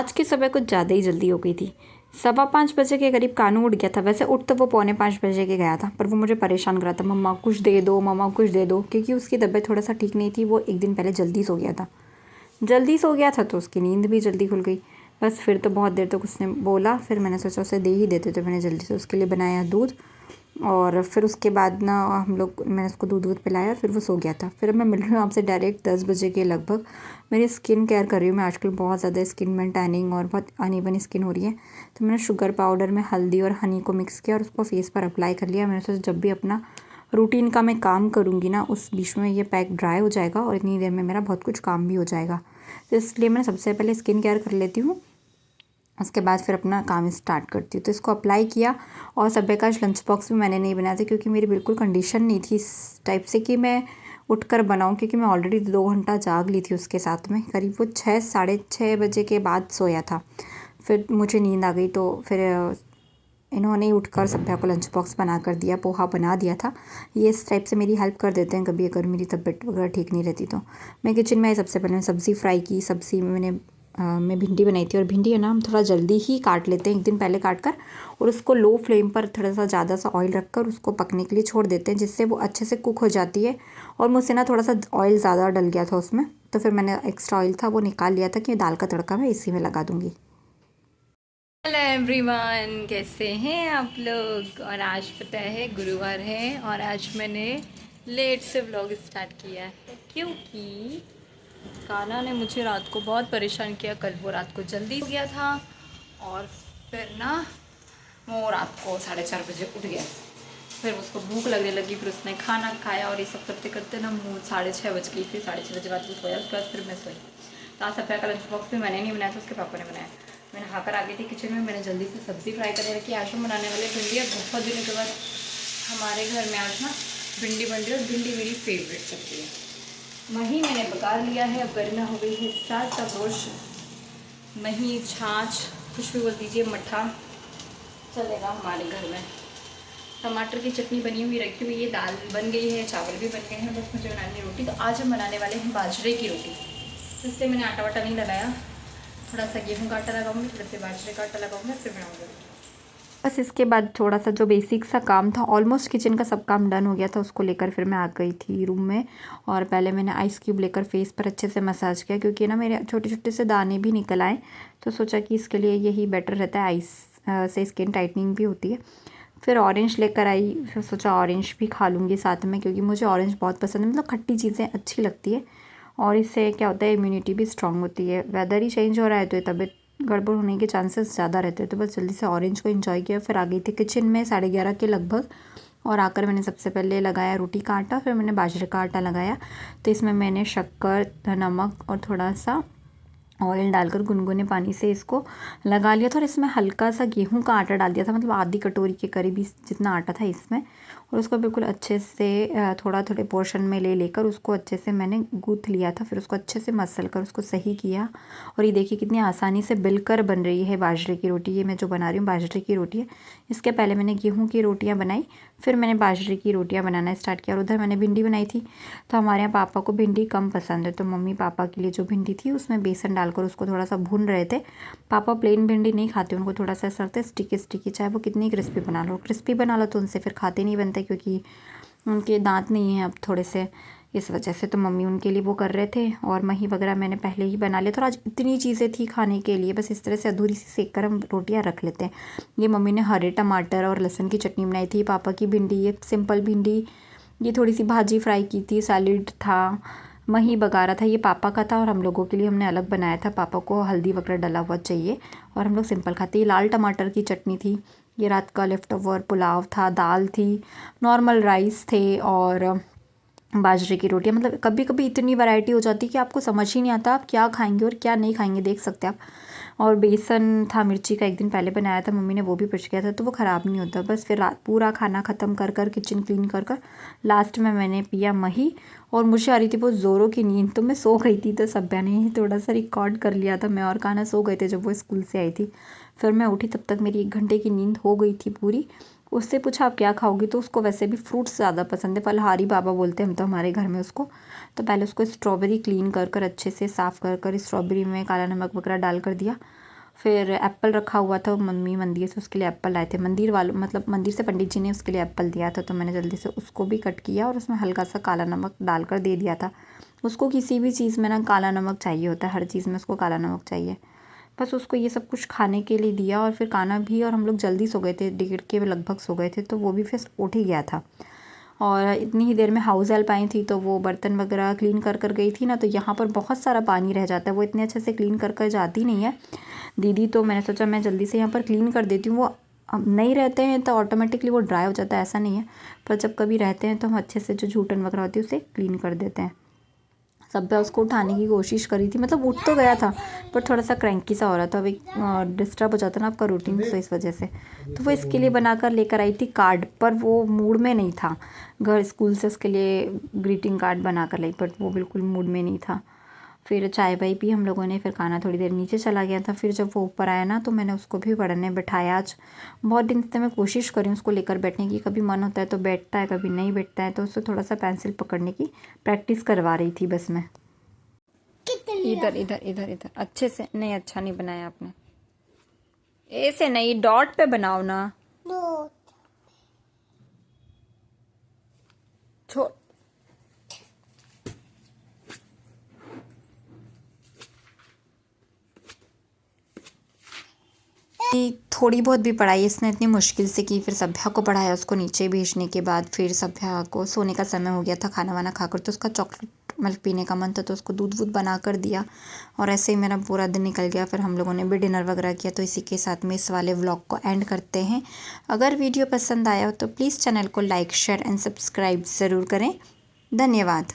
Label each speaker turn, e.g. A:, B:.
A: आज की सुबह कुछ ज़्यादा ही जल्दी हो गई थी। 4:15 के करीब कानू उठ गया था। वैसे उठ तो वो 4:45 के गया था, पर वो मुझे परेशान कर रहा था, मम्मा कुछ दे दो, मम्मा कुछ दे दो, क्योंकि उसकी तबीयत थोड़ा सा ठीक नहीं थी। वो एक दिन पहले जल्दी सो गया था। जल्दी सो गया था तो उसकी नींद भी जल्दी खुल गई। बस फिर तो बहुत देर तक उसने बोला, फिर मैंने सोचा उसे दे ही देते, तो मैंने जल्दी से उसके लिए बनाया दूध। और फिर उसके बाद ना मैंने उसको दूध पिलाया और फिर वो सो गया था। फिर मैं मिल रही हूँ आपसे डायरेक्ट 10 बजे के लगभग। मेरी स्किन केयर कर रही हूँ मैं। आजकल बहुत ज़्यादा स्किन में टैनिंग और बहुत अनइवन स्किन हो रही है, तो मैंने शुगर पाउडर में हल्दी और हनी को मिक्स किया और उसको फेस पर अप्लाई कर लिया। मैंने सोचा जब भी अपना रूटीन का मैं काम करूँगी ना, उस बीच में ये पैक ड्राई हो जाएगा और इतनी देर में मेरा बहुत कुछ काम भी हो जाएगा। तो इसलिए मैं सबसे पहले स्किन केयर कर लेती हूँ, उसके बाद फिर अपना काम स्टार्ट करती हूँ। तो इसको अप्लाई किया। और सुबह का लंच बॉक्स भी मैंने नहीं बनाया था, क्योंकि मेरी बिल्कुल कंडीशन नहीं थी इस टाइप से कि मैं उठकर बनाऊँ, क्योंकि मैं ऑलरेडी 2 घंटा जाग ली थी उसके साथ में। करीब वो 6 साढ़े 6 बजे के बाद सोया था। फिर मुझे नींद आ गई, तो फिर इन्होंने ही उठकर सभ्या को लंच बॉक्स बना कर दिया, पोहा बना दिया था। ये इस टाइप से मेरी हेल्प कर देते हैं कभी, अगर मेरी तबीयत वगैरह ठीक नहीं रहती तो। मैं किचन में आई, सबसे पहले सब्ज़ी फ्राई की। सब्ज़ी में मैं भिंडी बनाई थी, और भिंडी है ना हम थोड़ा जल्दी ही काट लेते हैं, एक दिन पहले काट कर, और उसको लो फ्लेम पर थोड़ा सा ज़्यादा सा ऑयल रख कर उसको पकने के लिए छोड़ देते हैं, जिससे वो अच्छे से कुक हो जाती है। और मुझसे ना थोड़ा सा ऑयल ज़्यादा डल गया था उसमें, तो फिर मैंने एक्स्ट्रा ऑयल था वो निकाल लिया था कि दाल का तड़का मैं इसी में लगा दूँगी।
B: हेलो एवरीवन, कैसे हैं आप लोग। और आज पता है गुरुवार है, और आज मैंने लेट से व्लॉग स्टार्ट किया है, क्योंकि कान्हा ने मुझे रात को बहुत परेशान किया। कल वो रात को जल्दी हो गया था, और फिर ना वो रात को 4:30 बजे उठ गया। फिर उसको भूख लगने लगी, फिर उसने खाना खाया, और ये सब करते करते ना मुँह 6:30 बज गई। फिर 6:30 बजे बाद वो सोया, उसके बाद फिर मैं सोई। तो आज सफ़ेद का लंच बॉक्स भी मैंने नहीं बनाया था, उसके पापा ने बनाया। मैं नहाकर आ गई थी किचन में, मैंने जल्दी से सब्ज़ी फ्राई करने रखी। आज हम बनाने वाले भिंडी, और बहुत दिनों के बाद हमारे घर में आज ना भिंडी बन रही है, और भिंडी मेरी फेवरेट सब्ज़ी है। मही मैंने पका लिया है, अब करना हो गई है स्टार्ट। तब रोश मही छाछ कुछ भी बोल दीजिए, मट्ठा चलेगा हमारे घर में। टमाटर की चटनी बनी हुई रखी हुई है, दाल बन गई है, चावल भी बन गए हैं, बस मुझे बनानी है रोटी। तो आज हम बनाने वाले हैं बाजरे की रोटी। तो इसलिए मैंने आटा वाटा नहीं लगाया, थोड़ा सा गेहूं का आटा लगाऊंगी, थोड़ा सा बाजरे का आटा लगाऊंगी, फिर बनाऊंगी।
A: बस इसके बाद थोड़ा सा जो बेसिक सा काम था, ऑलमोस्ट किचन का सब काम डन हो गया था, उसको लेकर फिर मैं आ गई थी रूम में। और पहले मैंने आइस क्यूब लेकर फेस पर अच्छे से मसाज किया, क्योंकि ना मेरे छोटे छोटे से दाने भी निकल आए, तो सोचा कि इसके लिए यही बेटर रहता है। आइस से स्किन टाइटनिंग भी होती है। फिर ऑरेंज लेकर आई, फिर सोचा ऑरेंज भी खा लूँगी साथ में, क्योंकि मुझे ऑरेंज बहुत पसंद है। मतलब खट्टी चीज़ें अच्छी लगती है, और इससे क्या होता है, इम्यूनिटी भी स्ट्रांग होती है। वेदर ही चेंज हो रहा है, तो ये तबीयत गड़बड़ होने के चांसेस ज़्यादा रहते हैं। तो बस जल्दी से ऑरेंज को एंजॉय किया। फिर आ गई थी किचन में 11:30 के लगभग, और आकर मैंने सबसे पहले लगाया रोटी का आटा, फिर मैंने बाजरे का आटा लगाया। तो इसमें मैंने शक्कर, नमक और थोड़ा सा ऑयल डालकर गुनगुने पानी से इसको लगा लिया था। और इसमें हल्का सा गेहूं का आटा डाल दिया था, मतलब आधी कटोरी के करीब जितना आटा था इसमें। और उसको बिल्कुल अच्छे से थोड़ा थोड़े पोर्शन में लेकर उसको अच्छे से मैंने गूँथ लिया था। फिर उसको अच्छे से मसल कर उसको सही किया। और ये देखिए कितनी आसानी से बिलकर बन रही है बाजरे की रोटी। ये मैं जो बना रही हूँ बाजरे की रोटी है। इसके पहले मैंने गेहूँ की रोटियाँ बनाई, फिर मैंने बाजरे की रोटियाँ बनाना स्टार्ट किया। और उधर मैंने भिंडी बनाई थी। तो हमारे यहाँ पापा को भिंडी कम पसंद है, तो मम्मी पापा के लिए जो भिंडी थी उसमें बेसन डालकर उसको थोड़ा सा भून रहे थे। पापा प्लेन भिंडी नहीं खाते, उनको थोड़ा सा ऐसा लगता है स्टिकी स्टिकी, चाहे वो कितनी क्रिस्पी बना लो। क्रिस्पी बना लो तो उनसे फिर खाते नहीं बनते, क्योंकि उनके दांत नहीं हैं अब थोड़े से, इस वजह से। तो मम्मी उनके लिए वो कर रहे थे, और मही वगैरह मैंने पहले ही बना लिया था। और आज इतनी चीज़ें थी खाने के लिए, बस इस तरह से अधूरी सी सेक कर हम रोटियाँ रख लेते हैं। ये मम्मी ने हरे टमाटर और लहसुन की चटनी बनाई थी। पापा की भिंडी, ये सिंपल भिंडी, ये थोड़ी सी भाजी फ्राई की थी, सैलेड था, मही बघारा था, ये पापा का था। और हम लोगों के लिए हमने अलग बनाया था, पापा को हल्दी वगैरह डला हुआ चाहिए, और हम लोग सिंपल खाते। ये लाल टमाटर की चटनी थी। ये रात का लेफ्ट ओवर पुलाव था, दाल थी, नॉर्मल राइस थे, और बाजरे की रोटियाँ। मतलब कभी कभी इतनी वैरायटी हो जाती है कि आपको समझ ही नहीं आता आप क्या खाएंगे और क्या नहीं खाएंगे, देख सकते हैं आप। और बेसन था मिर्ची का, एक दिन पहले बनाया था मम्मी ने, वो भी बच गया था, तो वो ख़राब नहीं होता। बस फिर रात पूरा खाना ख़त्म कर कर किचन क्लीन कर कर लास्ट में मैंने पिया मही। और मुझे आ रही थी बहुत ज़ोरों की नींद, तो मैं सो गई थी। तो सभ्या ने थोड़ा सा रिकॉर्ड कर लिया था, मैं और कान्हा सो गए थे जब वो स्कूल से आई थी। फिर मैं उठी, तब तक मेरी 1 घंटे की नींद हो गई थी पूरी। उससे पूछा आप क्या खाओगी, तो उसको वैसे भी फ्रूट्स ज़्यादा पसंद है, फलहारी बाबा बोलते हैं हम तो हमारे घर में उसको। तो पहले उसको स्ट्रॉबेरी क्लीन कर कर अच्छे से साफ़ कर कर स्ट्रॉबेरी में काला नमक वगैरह डाल कर दिया। फिर एप्पल रखा हुआ था, मम्मी मंदिर से उसके लिए एप्पल लाए थे, मंदिर वालों मतलब मंदिर से पंडित जी ने उसके लिए एप्पल दिया था, तो मैंने जल्दी से उसको भी कट किया और उसमें हल्का सा काला नमक डालकर दे दिया था। उसको किसी भी चीज़ में ना काला नमक चाहिए होता है, हर चीज़ में उसको काला नमक चाहिए। बस उसको ये सब कुछ खाने के लिए दिया और फिर खाना भी, और हम लोग जल्दी सो गए थे, 1:30 के लगभग सो गए थे, तो वो भी फिर उठ ही गया था। और इतनी ही देर में हाउस हेल्प आई थी, तो वो बर्तन वगैरह क्लीन कर गई थी ना, तो यहाँ पर बहुत सारा पानी रह जाता है, वो इतने अच्छे से क्लीन कर जाती नहीं है दीदी, तो मैंने सोचा मैं जल्दी से यहाँ पर क्लीन कर देती हूँ। वो अब नहीं रहते हैं तो ऑटोमेटिकली वो ड्राई हो जाता है, ऐसा नहीं है, पर जब कभी रहते हैं तो हम अच्छे से जो जूठन वगैरह होती है उसे क्लीन कर देते हैं। सब उसको उठाने की कोशिश करी थी, मतलब उठ तो गया था पर थोड़ा सा क्रैंकी सा हो रहा था, अभी डिस्टर्ब हो जाता ना आपका रूटीन, तो इस वजह से। तो वो इसके लिए बनाकर लेकर आई थी कार्ड, पर वो मूड में नहीं था। घर स्कूल से उसके लिए ग्रीटिंग कार्ड बनाकर लाई, पर वो बिल्कुल मूड में नहीं था। फिर चाय वाय पी हम लोगों ने, फिर खाना थोड़ी देर नीचे चला गया था। फिर जब वो ऊपर आया ना, तो मैंने उसको भी पढ़ने बैठाया। आज बहुत दिन से मैं कोशिश करी हूँ उसको लेकर बैठने की, कभी मन होता है तो बैठता है, कभी नहीं बैठता है, तो उससे थोड़ा सा पेंसिल पकड़ने की प्रैक्टिस करवा रही थी बस मैं। इधर इधर इधर इधर अच्छे से नहीं, अच्छा नहीं बनाया आपने, ऐसे नहीं, डॉट पे बनाओ ना। छो थोड़ी बहुत भी पढ़ाई इसने इतनी मुश्किल से की, फिर सभ्या को पढ़ाया, उसको नीचे भेजने के बाद फिर सभ्या को सोने का समय हो गया था, खाना वाना खाकर, तो उसका चॉकलेट मिल्क पीने का मन था, तो उसको दूध वूध बना कर दिया, और ऐसे ही मेरा पूरा दिन निकल गया। फिर हम लोगों ने भी डिनर वगैरह किया, तो इसी के साथ में इस वाले व्लॉग को एंड करते हैं। अगर वीडियो पसंद आया हो तो प्लीज़ चैनल को लाइक शेयर एंड सब्सक्राइब ज़रूर करें। धन्यवाद।